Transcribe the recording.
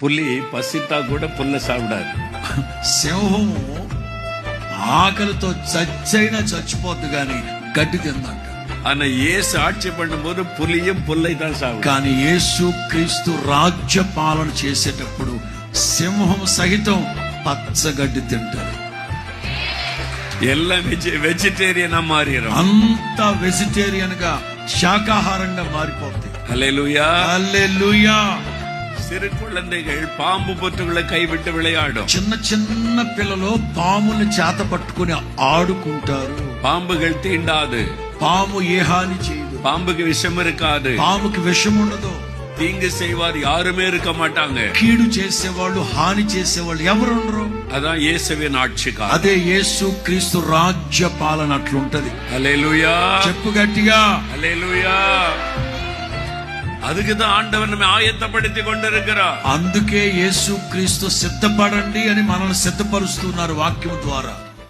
புலி பசித்தா கூட புல்ல சாப்பிடாது. సింహము ఆకలితో చచ్చైనా చచ్చిపోద్దు గాని గడ్డి తిందంట. ஆனா இயேசு ஆட்சி பண்ணும்போது புலியும் புல்லை தான் சாப்பிடும். కానీ యేసు క్రీస్తు రాజ్య పాలన చేసేటప్పుడు సింహం సహితం పచ్చగడ్డి తింటారు. எல்லாம் வெஜிடேரியனா மாறிடும். అంతా వెజిటేరియన్ గా శాకాహారంగా మారిపోతుంది. హల్లెలూయా, హల్లెలూయా. சிறு குழந்தைகள் பாம்பு பொத்துகளை கைவிட்டு விளையாடும். చిన్న చిన్న పిల్లలు పాముని చేత పట్టుకుని ఆడుకుంటారు. பாம்புகள் தீண்டாது, పాము ఏ హాని చేయదు, பாம்புக்கு விஷம் இருக்காது, పాముకి విషం ఉండదు, தீங்கு செய்வார் யாருமே இருக்க மாட்டாங்க. కీడు చేసేవాళ్ళు హాని చేసేవాళ్ళు ఎవరు ఉండరు. அதான் இயேசுவின் ஆட்சிக்காலம். అదే యేసు క్రీస్తు రాజ్య పాలన అట్లుంటది. హల్లెలూయా, చెప్పు గట్టిగా హల్లెలూయా. அதுக்குதான் ஆண்டவர் நம்ம ஆயத்தப்படுத்தி கொண்டிருக்கிறார். అందుకే యేసు క్రీస్తు సిద్ధపడండి అని మనల్ని సిద్ధపరుస్తున్నారు వాక్యం ద్వారా.